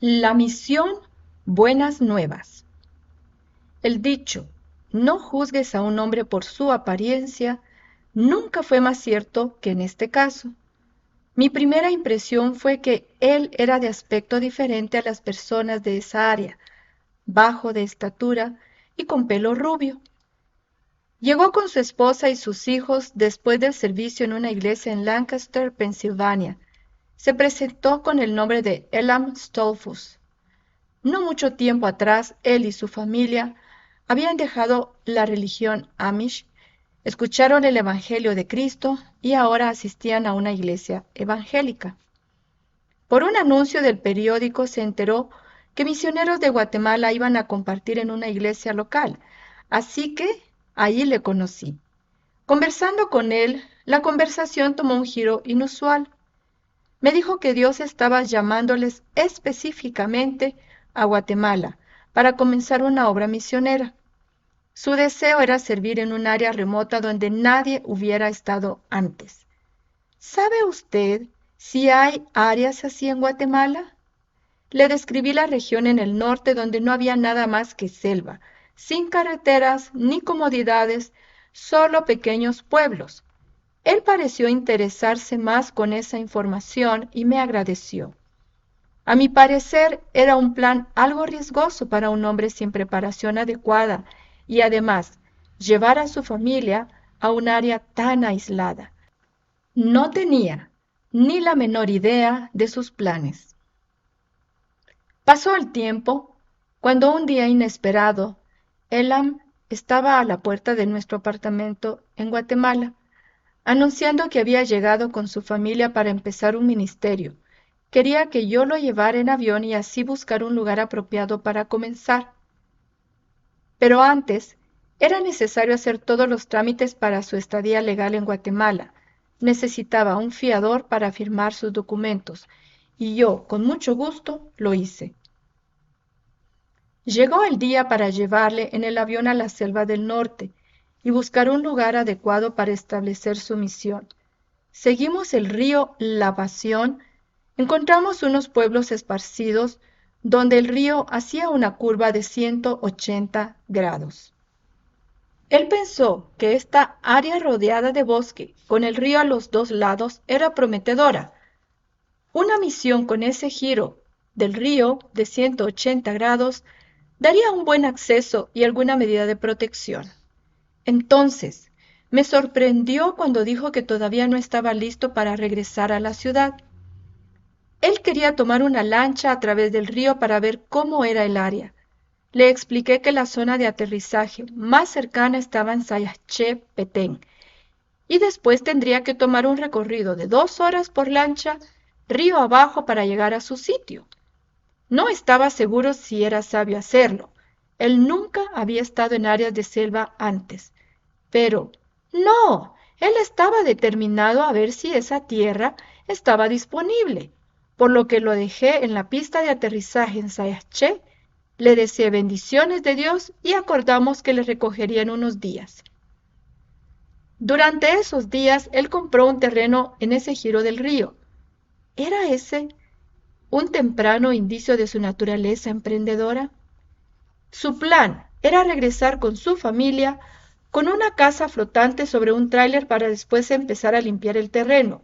La misión Buenas Nuevas. El dicho, no juzgues a un hombre por su apariencia, nunca fue más cierto que en este caso. Mi primera impresión fue que él era de aspecto diferente a las personas de esa área, bajo de estatura y con pelo rubio. Llegó con su esposa y sus hijos después del servicio en una iglesia en Lancaster, Pensilvania. Se presentó con el nombre de Elam Stolfus. No mucho tiempo atrás, él y su familia habían dejado la religión Amish, escucharon el Evangelio de Cristo y ahora asistían a una iglesia evangélica. Por un anuncio del periódico se enteró que misioneros de Guatemala iban a compartir en una iglesia local, así que allí le conocí. Conversando con él, la conversación tomó un giro inusual. Me dijo que Dios estaba llamándoles específicamente a Guatemala para comenzar una obra misionera. Su deseo era servir en un área remota donde nadie hubiera estado antes. ¿Sabe usted si hay áreas así en Guatemala? Le describí la región en el norte donde no había nada más que selva, sin carreteras ni comodidades, solo pequeños pueblos. Él pareció interesarse más con esa información y me agradeció. A mi parecer, era un plan algo riesgoso para un hombre sin preparación adecuada y además llevar a su familia a un área tan aislada. No tenía ni la menor idea de sus planes. Pasó el tiempo, cuando un día inesperado, Elam estaba a la puerta de nuestro apartamento en Guatemala, anunciando que había llegado con su familia para empezar un ministerio. Quería que yo lo llevara en avión y así buscar un lugar apropiado para comenzar. Pero antes, era necesario hacer todos los trámites para su estadía legal en Guatemala. Necesitaba un fiador para firmar sus documentos, y yo, con mucho gusto, lo hice. Llegó el día para llevarle en el avión a la selva del norte y buscar un lugar adecuado para establecer su misión. Seguimos el río La Pasión, encontramos unos pueblos esparcidos donde el río hacía una curva de 180 grados. Él pensó que esta área rodeada de bosque, con el río a los dos lados, era prometedora. Una misión con ese giro del río de 180 grados daría un buen acceso y alguna medida de protección. Entonces, me sorprendió cuando dijo que todavía no estaba listo para regresar a la ciudad. Él quería tomar una lancha a través del río para ver cómo era el área. Le expliqué que la zona de aterrizaje más cercana estaba en Sayaché, Petén, y después tendría que tomar un recorrido de 2 horas por lancha, río abajo para llegar a su sitio. No estaba seguro si era sabio hacerlo. Él nunca había estado en áreas de selva antes. Pero no, él estaba determinado a ver si esa tierra estaba disponible, por lo que lo dejé en la pista de aterrizaje en Sayaché, le deseé bendiciones de Dios y acordamos que le recogería en unos días. Durante esos días él compró un terreno en ese giro del río. ¿Era ese un temprano indicio de su naturaleza emprendedora? Su plan era regresar con su familia con una casa flotante sobre un tráiler para después empezar a limpiar el terreno.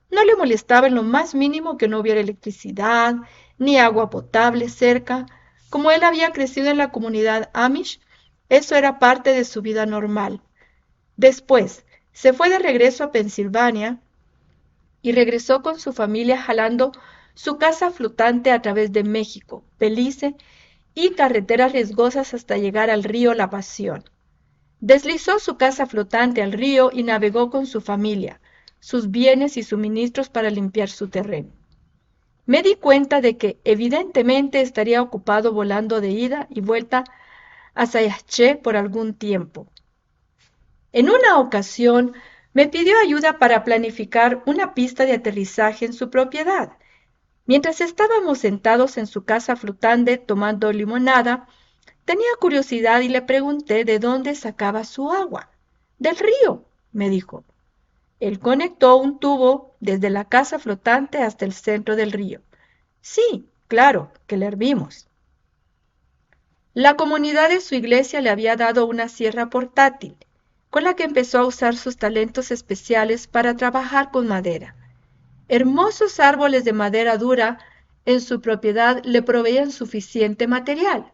No le molestaba en lo más mínimo que no hubiera electricidad ni agua potable cerca. Como él había crecido en la comunidad Amish, eso era parte de su vida normal. Después, se fue de regreso a Pensilvania y regresó con su familia jalando su casa flotante a través de México, Belice y carreteras riesgosas hasta llegar al río La Pasión. Deslizó su casa flotante al río y navegó con su familia, sus bienes y suministros para limpiar su terreno. Me di cuenta de que evidentemente estaría ocupado volando de ida y vuelta a Sayaché por algún tiempo. En una ocasión me pidió ayuda para planificar una pista de aterrizaje en su propiedad. Mientras estábamos sentados en su casa flotante tomando limonada, tenía curiosidad y le pregunté de dónde sacaba su agua. Del río, me dijo. Él conectó un tubo desde la casa flotante hasta el centro del río. Sí, Claro que le hervimos. La comunidad de su iglesia le había dado una sierra portátil, con la que empezó a usar sus talentos especiales para trabajar con madera. Hermosos árboles de madera dura en su propiedad le proveían suficiente material.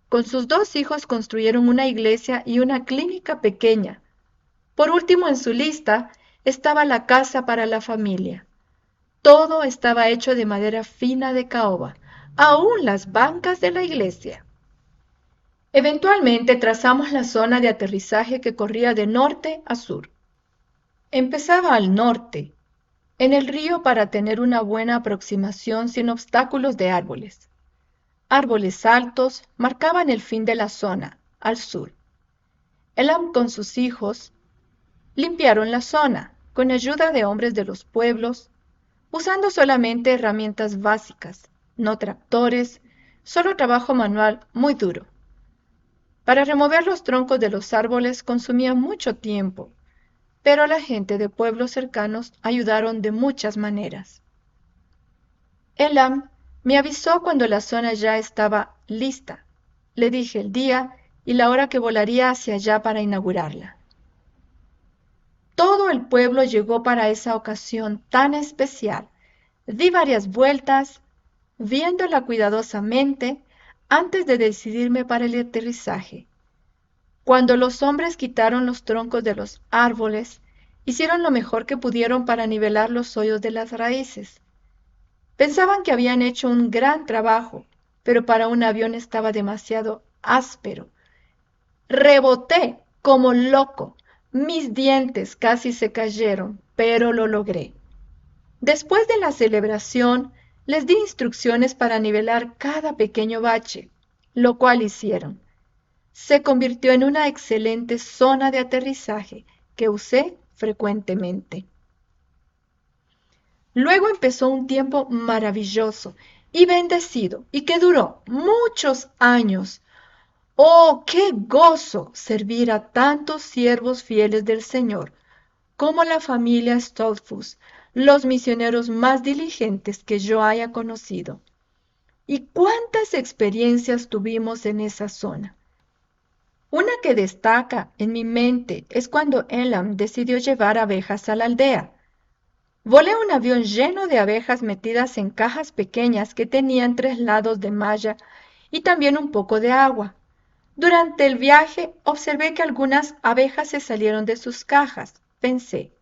Con sus 2 hijos construyeron una iglesia y una clínica pequeña. Por último en su lista estaba la casa para la familia. Todo estaba hecho de madera fina de caoba, aún las bancas de la iglesia. Eventualmente trazamos la zona de aterrizaje que corría de norte a sur. Empezaba al norte, en el río para tener una buena aproximación sin obstáculos de árboles. Árboles altos marcaban el fin de la zona, al sur. Elam con sus hijos limpiaron la zona, con ayuda de hombres de los pueblos, usando solamente herramientas básicas, no tractores, solo trabajo manual muy duro. Para remover los troncos de los árboles consumía mucho tiempo, pero la gente de pueblos cercanos ayudaron de muchas maneras. Elam me avisó cuando la zona ya estaba lista. Le dije el día y la hora que volaría hacia allá para inaugurarla. Todo el pueblo llegó para esa ocasión tan especial. Di varias vueltas, viéndola cuidadosamente, antes de decidirme para el aterrizaje. Cuando los hombres quitaron los troncos de los árboles, hicieron lo mejor que pudieron para nivelar los hoyos de las raíces. Pensaban que habían hecho un gran trabajo, pero para un avión estaba demasiado áspero. Reboté como loco. Mis dientes casi se cayeron, pero lo logré. Después de la celebración, les di instrucciones para nivelar cada pequeño bache, lo cual hicieron. Se convirtió en una excelente zona de aterrizaje que usé frecuentemente. Luego empezó un tiempo maravilloso y bendecido y que duró muchos años. ¡Oh, qué gozo servir a tantos siervos fieles del Señor, como la familia Stoltzfus, los misioneros más diligentes que yo haya conocido! ¿Y cuántas experiencias tuvimos en esa zona? Una que destaca en mi mente es cuando Elam decidió llevar abejas a la aldea. Volé un avión lleno de abejas metidas en cajas pequeñas que tenían 3 lados de malla y también un poco de agua. Durante el viaje observé que algunas abejas se salieron de sus cajas. Pensé,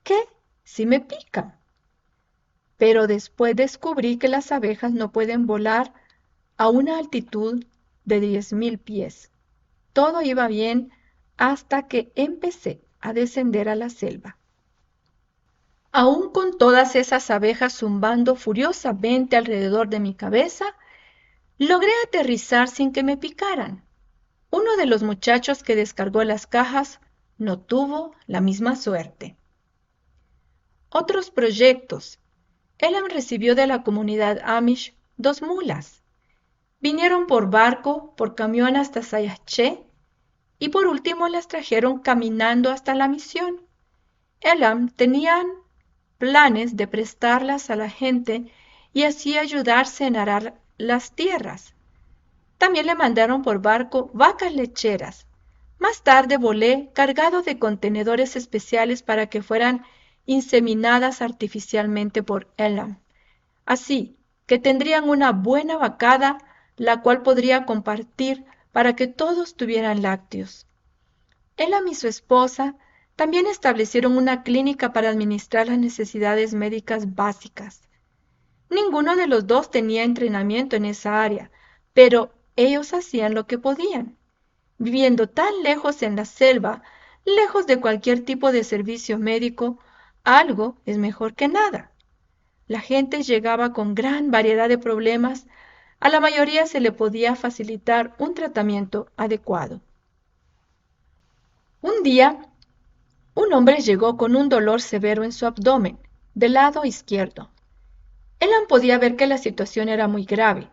¿qué? Si me pican. Pero después descubrí que las abejas no pueden volar a una altitud de 10.000 pies. Todo iba bien hasta que empecé a descender a la selva. Aún con todas esas abejas zumbando furiosamente alrededor de mi cabeza, logré aterrizar sin que me picaran. Uno de los muchachos que descargó las cajas no tuvo la misma suerte. Otros proyectos. Elam recibió de la comunidad Amish 2 mulas. Vinieron por barco, por camión hasta Sayaché y por último las trajeron caminando hasta la misión. Elam tenían planes de prestarlas a la gente y así ayudarse en arar las tierras. También le mandaron por barco vacas lecheras. Más tarde volé cargado de contenedores especiales para que fueran inseminadas artificialmente por Elam. Así que tendrían una buena vacada, la cual podría compartir para que todos tuvieran lácteos. Elam y su esposa también establecieron una clínica para administrar las necesidades médicas básicas. Ninguno de los dos tenía entrenamiento en esa área, pero ellos hacían lo que podían. Viviendo tan lejos en la selva, lejos de cualquier tipo de servicio médico, algo es mejor que nada. La gente llegaba con gran variedad de problemas, a la mayoría se le podía facilitar un tratamiento adecuado. Un día, un hombre llegó con un dolor severo en su abdomen, del lado izquierdo. Elam podía ver que la situación era muy grave,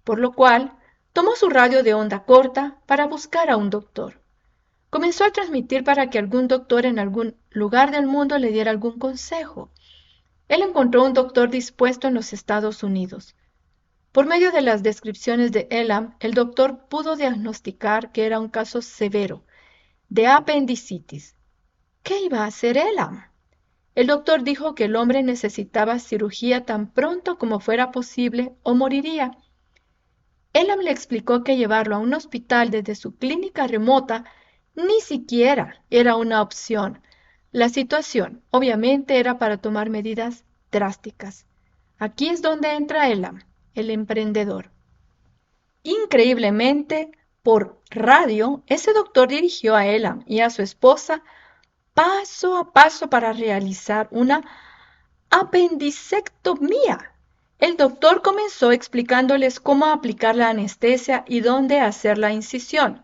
por lo cual tomó su radio de onda corta para buscar a un doctor. Comenzó a transmitir para que algún doctor en algún lugar del mundo le diera algún consejo. Él encontró un doctor dispuesto en los Estados Unidos. Por medio de las descripciones de Elam, el doctor pudo diagnosticar que era un caso severo de apendicitis. ¿Qué iba a hacer Elam? El doctor dijo que el hombre necesitaba cirugía tan pronto como fuera posible o moriría. Elam le explicó que llevarlo a un hospital desde su clínica remota ni siquiera era una opción. La situación, obviamente, era para tomar medidas drásticas. Aquí es donde entra Elam, el emprendedor. Increíblemente, por radio, ese doctor dirigió a Elam y a su esposa paso a paso para realizar una apendicectomía. El doctor comenzó explicándoles cómo aplicar la anestesia y dónde hacer la incisión.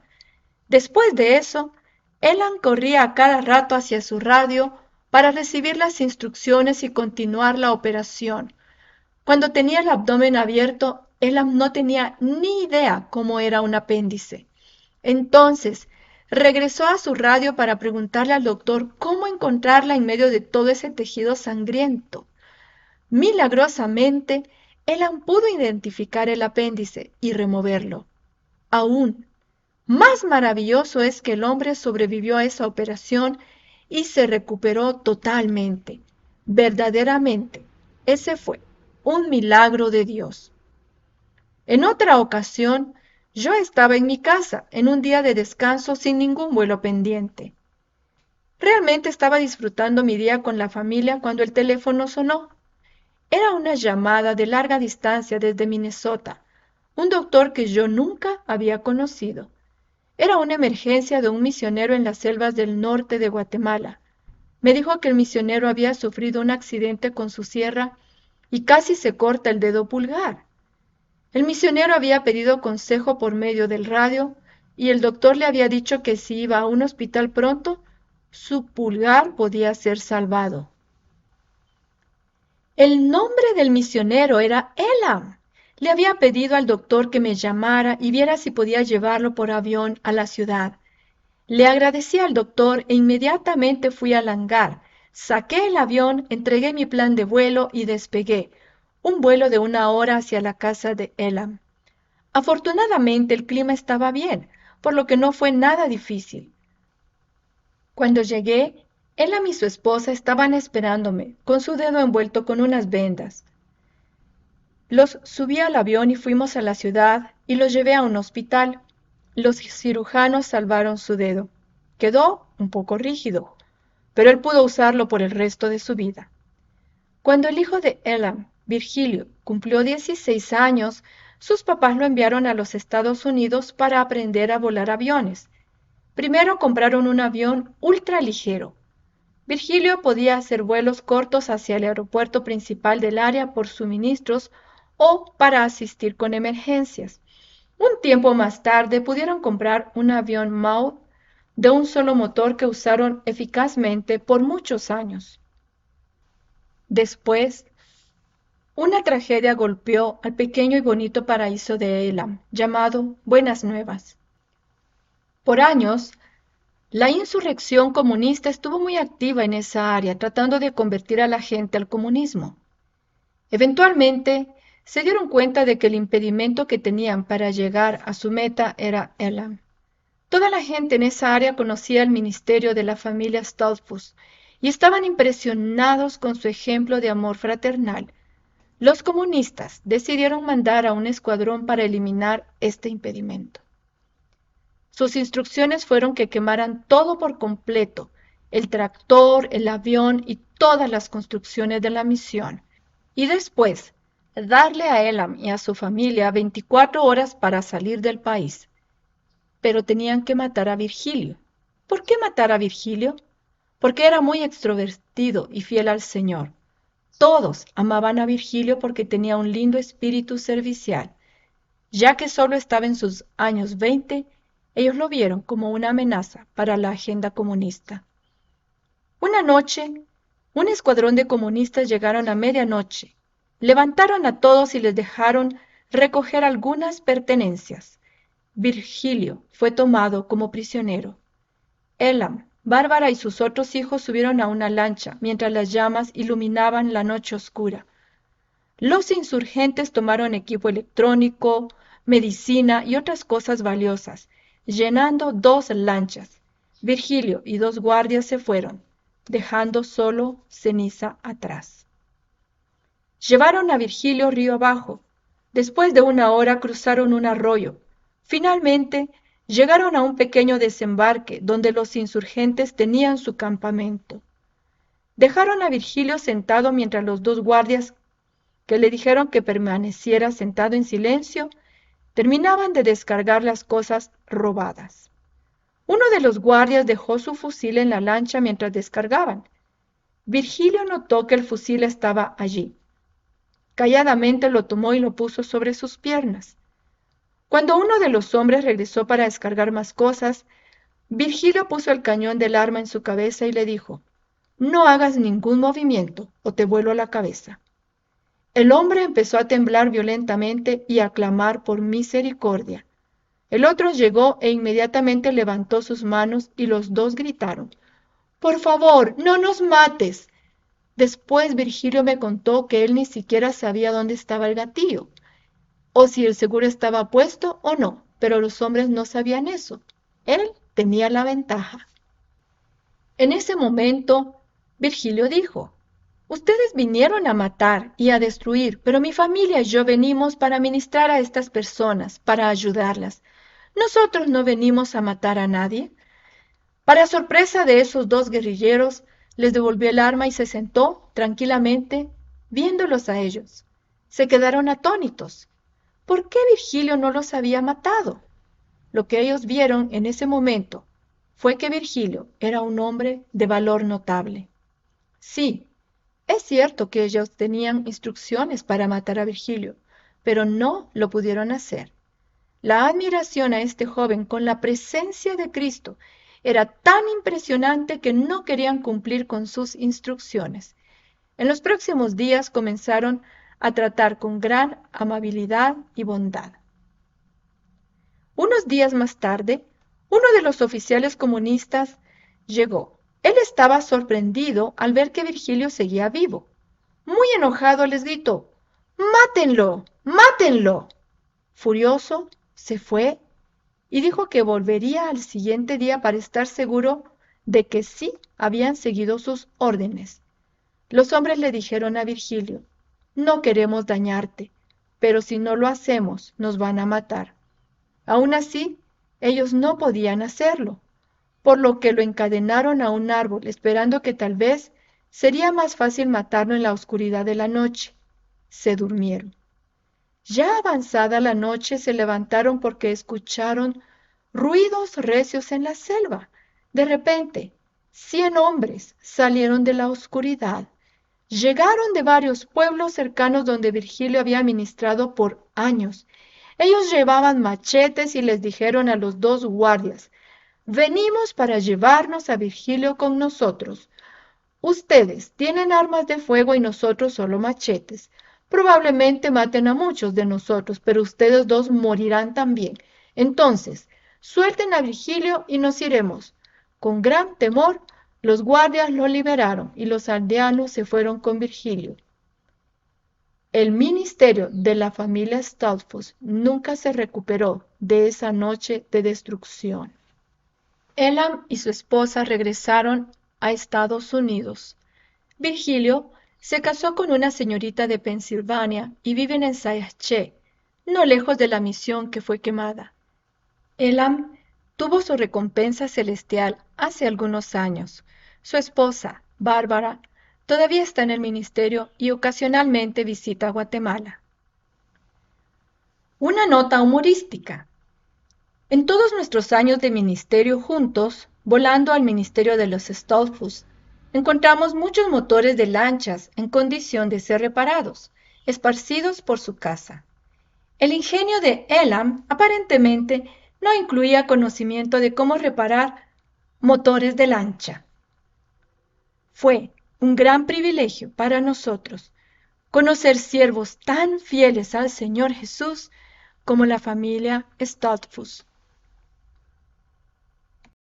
Después de eso, Elam corría a cada rato hacia su radio para recibir las instrucciones y continuar la operación. Cuando tenía el abdomen abierto, Elam no tenía ni idea cómo era un apéndice. Entonces, regresó a su radio para preguntarle al doctor cómo encontrarla en medio de todo ese tejido sangriento. Milagrosamente, Elam pudo identificar el apéndice y removerlo. Aún más maravilloso es que el hombre sobrevivió a esa operación y se recuperó totalmente. Verdaderamente, ese fue un milagro de Dios. En otra ocasión, yo estaba en mi casa, en un día de descanso sin ningún vuelo pendiente. Realmente estaba disfrutando mi día con la familia cuando el teléfono sonó. Era una llamada de larga distancia desde Minnesota, un doctor que yo nunca había conocido. Era una emergencia de un misionero en las selvas del norte de Guatemala. Me dijo que el misionero había sufrido un accidente con su sierra y casi se corta el dedo pulgar. El misionero había pedido consejo por medio del radio y el doctor le había dicho que si iba a un hospital pronto, su pulgar podía ser salvado. El nombre del misionero era Elam. Le había pedido al doctor que me llamara y viera si podía llevarlo por avión a la ciudad. Le agradecí al doctor e inmediatamente fui al hangar. Saqué el avión, entregué mi plan de vuelo y despegué. Un vuelo de 1 hora hacia la casa de Elam. Afortunadamente el clima estaba bien, por lo que no fue nada difícil. Cuando llegué, Elam y su esposa estaban esperándome, con su dedo envuelto con unas vendas. Los subí al avión y fuimos a la ciudad y los llevé a un hospital. Los cirujanos salvaron su dedo. Quedó un poco rígido, pero él pudo usarlo por el resto de su vida. Cuando el hijo de Elam, Virgilio, cumplió 16 años, sus papás lo enviaron a los Estados Unidos para aprender a volar aviones. Primero compraron un avión ultraligero. Virgilio podía hacer vuelos cortos hacia el aeropuerto principal del área por suministros o para asistir con emergencias. Un tiempo más tarde pudieron comprar un avión Maud de un solo motor que usaron eficazmente por muchos años. Después, una tragedia golpeó al pequeño y bonito paraíso de Elam, llamado Buenas Nuevas. Por años, la insurrección comunista estuvo muy activa en esa área, tratando de convertir a la gente al comunismo. Eventualmente, se dieron cuenta de que el impedimento que tenían para llegar a su meta era Elam. Toda la gente en esa área conocía el ministerio de la familia Stoltzfus y estaban impresionados con su ejemplo de amor fraternal. Los comunistas decidieron mandar a un escuadrón para eliminar este impedimento. Sus instrucciones fueron que quemaran todo por completo, el tractor, el avión y todas las construcciones de la misión, y después darle a Elam y a su familia 24 horas para salir del país. Pero tenían que matar a Virgilio. ¿Por qué matar a Virgilio? Porque era muy extrovertido y fiel al Señor. Todos amaban a Virgilio porque tenía un lindo espíritu servicial. Ya que solo estaba en sus años 20, ellos lo vieron como una amenaza para la agenda comunista. Una noche, un escuadrón de comunistas llegaron a medianoche, levantaron a todos y les dejaron recoger algunas pertenencias. Virgilio fue tomado como prisionero. Elam, Bárbara y sus otros hijos subieron a una lancha mientras las llamas iluminaban la noche oscura. Los insurgentes tomaron equipo electrónico, medicina y otras cosas valiosas, llenando 2 lanchas. Virgilio y 2 guardias se fueron, dejando solo ceniza atrás. Llevaron a Virgilio río abajo. Después de 1 hora cruzaron un arroyo. Finalmente, llegaron a un pequeño desembarque donde los insurgentes tenían su campamento. Dejaron a Virgilio sentado mientras los 2 guardias, que le dijeron que permaneciera sentado en silencio, terminaban de descargar las cosas robadas. Uno de los guardias dejó su fusil en la lancha mientras descargaban. Virgilio notó que el fusil estaba allí. Calladamente lo tomó y lo puso sobre sus piernas. Cuando uno de los hombres regresó para descargar más cosas, Virgilio puso el cañón del arma en su cabeza y le dijo: «No hagas ningún movimiento o te vuelo la cabeza». El hombre empezó a temblar violentamente y a clamar por misericordia. El otro llegó e inmediatamente levantó sus manos y los 2 gritaron: «¡Por favor, no nos mates!». Después Virgilio me contó que él ni siquiera sabía dónde estaba el gatillo, o si el seguro estaba puesto o no, pero los hombres no sabían eso. Él tenía la ventaja. En ese momento, Virgilio dijo: «Ustedes vinieron a matar y a destruir, pero mi familia y yo venimos para ministrar a estas personas, para ayudarlas. Nosotros no venimos a matar a nadie». Para sorpresa de esos 2 guerrilleros, les devolvió el arma y se sentó tranquilamente viéndolos a ellos. Se quedaron atónitos. ¿Por qué Virgilio no los había matado? Lo que ellos vieron en ese momento fue que Virgilio era un hombre de valor notable. Sí, es cierto que ellos tenían instrucciones para matar a Virgilio, pero no lo pudieron hacer. La admiración a este joven con la presencia de Cristo era tan impresionante que no querían cumplir con sus instrucciones. En los próximos días comenzaron a tratar con gran amabilidad y bondad. Unos días más tarde, uno de los oficiales comunistas llegó. Él estaba sorprendido al ver que Virgilio seguía vivo. Muy enojado les gritó: «¡Mátenlo! ¡Mátenlo!». Furioso, se fue y dijo que volvería al siguiente día para estar seguro de que sí habían seguido sus órdenes. Los hombres le dijeron a Virgilio: «No queremos dañarte, pero si no lo hacemos, nos van a matar». Aún así, ellos no podían hacerlo, por lo que lo encadenaron a un árbol, esperando que tal vez sería más fácil matarlo en la oscuridad de la noche. Se durmieron. Ya avanzada la noche se levantaron porque escucharon ruidos recios en la selva. De repente, 100 hombres salieron de la oscuridad. Llegaron de varios pueblos cercanos donde Virgilio había ministrado por años. Ellos llevaban machetes y les dijeron a los 2 guardias: «Venimos para llevarnos a Virgilio con nosotros. Ustedes tienen armas de fuego y nosotros solo machetes. Probablemente maten a muchos de nosotros, pero ustedes 2 morirán también. Entonces, suelten a Virgilio y nos iremos». Con gran temor, los guardias lo liberaron y los aldeanos se fueron con Virgilio. El ministerio de la familia Stolfus nunca se recuperó de esa noche de destrucción. Elam y su esposa regresaron a Estados Unidos. Virgilio se casó con una señorita de Pensilvania y viven en Sayache, no lejos de la misión que fue quemada. Elam tuvo su recompensa celestial hace algunos años. Su esposa, Bárbara, todavía está en el ministerio y ocasionalmente visita Guatemala. Una nota humorística. En todos nuestros años de ministerio juntos, volando al ministerio de los Stolfus, encontramos muchos motores de lanchas en condición de ser reparados, esparcidos por su casa. El ingenio de Elam aparentemente no incluía conocimiento de cómo reparar motores de lancha. Fue un gran privilegio para nosotros conocer siervos tan fieles al Señor Jesús como la familia Stolfus.